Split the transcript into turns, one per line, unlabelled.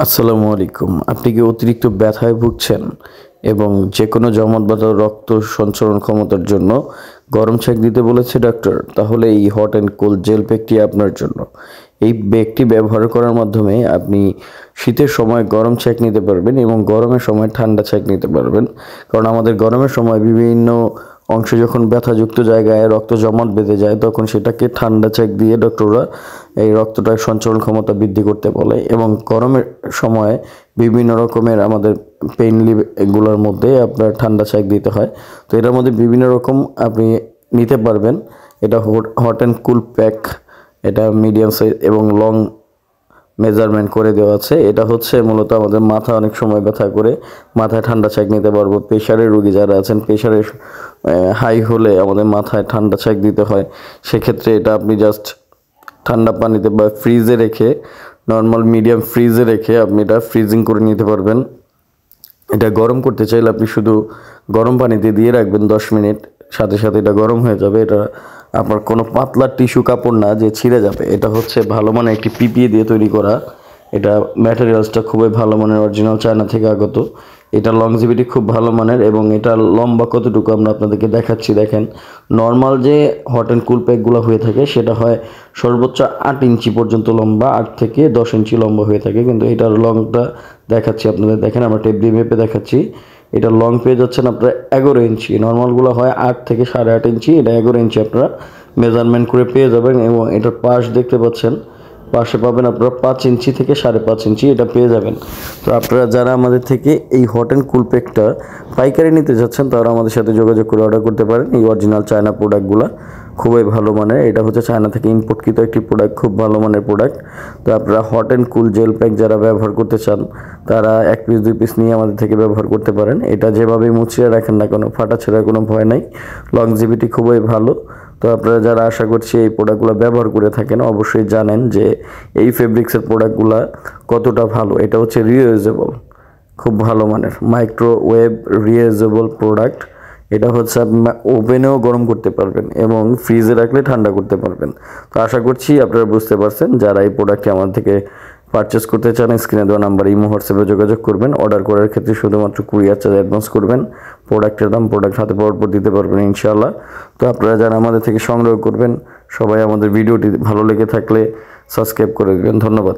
আসসালামু আলাইকুম। আপনি কি অতিরিক্ত ব্যথায় ভুগছেন এবং যে কোনো জমাট বাঁধা রক্ত সঞ্চালন ক্ষমতার জন্য গরম ছ্যাঁক দিতে বলেছে ডাক্তার? তাহলে এই হট অ্যান্ড কোল্ড জেল প্যাকটি আপনার জন্য। এই ব্যাগটি ব্যবহার করার মাধ্যমে আপনি শীতের সময় গরম ছ্যাঁক নিতে পারবেন এবং গরমের সময় ঠান্ডা ছ্যাঁক নিতে পারবেন। কারণ আমাদের গরমের সময় বিভিন্ন অংশে যখন ব্যথাযুক্ত জায়গায় রক্ত জমাট বেঁধে যায় তখন সেটাকে ঠান্ডা ছ্যাঁক দিয়ে ডক্টররা এই রক্তটার সঞ্চালন ক্ষমতা বৃদ্ধি করতে বলে। এবং গরমের সময় বিভিন্ন রকমের আমাদের পেইন লিভ এগুলোর মধ্যে আপনার ঠান্ডা ছ্যাঁক দিতে হয়। তো এটার মধ্যে বিভিন্ন রকম আপনি নিতে পারবেন। এটা হট অ্যান্ড কুল প্যাক, এটা মিডিয়াম সাইজ এবং লং মেজারমেন্ট করে দেওয়া আছে। এটা হচ্ছে মূলত আমাদের মাথা অনেক সময় ব্যথা করে মাথায় ঠান্ডা ছ্যাঁক নিতে পারবো। প্রেশারের রোগী যারা আছেন, প্রেশারের হাই হলে আমাদের মাথায় ঠান্ডা ছ্যাঁক দিতে হয়, সেক্ষেত্রে এটা আপনি জাস্ট ঠান্ডা পানিতে বা ফ্রিজে রেখে, নর্মাল মিডিয়াম ফ্রিজে রেখে আপনি এটা ফ্রিজিং করে নিতে পারবেন। এটা গরম করতে চাইলে আপনি শুধু গরম পানিতে দিয়ে রাখবেন 10 মিনিট, সাথে সাথে এটা গরম হয়ে যাবে। এটা আপনার কোনো পাতলা টিস্যু কাপড় না যে ছিঁড়ে যাবে। এটা হচ্ছে ভালো মানের একটি পিপিএ দিয়ে তৈরি করা। এটা ম্যাটেরিয়ালসটা খুবই ভালো মানের, অরিজিনাল চায়না থেকে আগত। এটা লংজিভিটি খুব ভালো মানের এবং এটা লম্বা কতটুকু আমরা আপনাদেরকে দেখাচ্ছি। দেখেন, নর্মাল যে হট অ্যান্ড কুল প্যাকগুলো হয়ে থাকে সেটা হয় সর্বোচ্চ 8 ইঞ্চি পর্যন্ত লম্বা, 8 থেকে 10 ইঞ্চি লম্বা হয়ে থাকে, কিন্তু এটার লংটা দেখাচ্ছি আপনাদের। দেখেন, আমরা টেপ দিয়ে মেপে দেখাচ্ছি। এটা লং পেয়ে যাচ্ছেন আপনারা 11 ইঞ্চি। নর্মালগুলো হয় 8 থেকে 8.5 ইঞ্চি, এটা 11 ইঞ্চি আপনারা মেজারমেন্ট করে পেয়ে যাবেন। এবং এটার পাশ দেখতে পাচ্ছেন, পাশে পাবেন আপনারা 5 ইঞ্চি থেকে 5.5 ইঞ্চি, এটা পেয়ে যাবেন। তো আপনারা যারা আমাদের থেকে এই হট অ্যান্ড কুল প্যাকটা পাইকারি নিতে যাচ্ছেন তারা আমাদের সাথে যোগাযোগ করে অর্ডার করতে পারেন। এই অরিজিনাল চায়না প্রোডাক্টগুলো খুবই ভালো মানের। এটা হচ্ছে চায়না থেকে ইম্পোর্টকৃত একটি প্রোডাক্ট, খুব ভালো মানের প্রোডাক্ট। তো আপনারা hot and cool jail pack যারা ব্যবহার করতে চান তারা 1 পিস 2 পিস নিয়ে আমাদের থেকে ব্যবহার করতে পারেন। এটা যেভাবেই মুছিয়ে রাখেন না কোনো ফাটা ছেঁড়ার কোনো ভয় নাই, লংজিভিটি খুবই ভালো। তো আপনারা যারা আশা করছি এই প্রোডাক্টগুলো ব্যবহার করে থাকেন অবশ্যই জানেন যে এই ফেব্রিক্সের প্রোডাক্টগুলো কতটা ভালো। এটা হচ্ছে রিইউজেবল, খুব ভালো মানের মাইক্রোওয়েভ রিইউজেবল প্রোডাক্ট। এটা হচ্ছে আপনি ওভেনেও গরম করতে পারবেন এবং ফ্রিজে রাখলে ঠান্ডা করতে পারবেন। তো আশা করছি আপনারা বুঝতে পারছেন। যারা এই প্রোডাক্টটি আমার থেকে পারচেস করতে চান স্ক্রিনে দেওয়া নাম্বার ইমো হোয়াটসঅ্যাপে যোগাযোগ করবেন। অর্ডার করার ক্ষেত্রে শুধুমাত্র কুরিয়ার চার্জ অ্যাডভান্স করবেন। প্রোডাক্টের দাম প্রোডাক্ট হাতে পাওয়ার পর দিতে পারবেন ইনশাআল্লাহ। তো আপনারা যারা আমাদের থেকে সংগ্রহ করবেন সবাই আমাদের ভিডিওটি ভালো লেগে থাকলে সাবস্ক্রাইব করে দেবেন। ধন্যবাদ।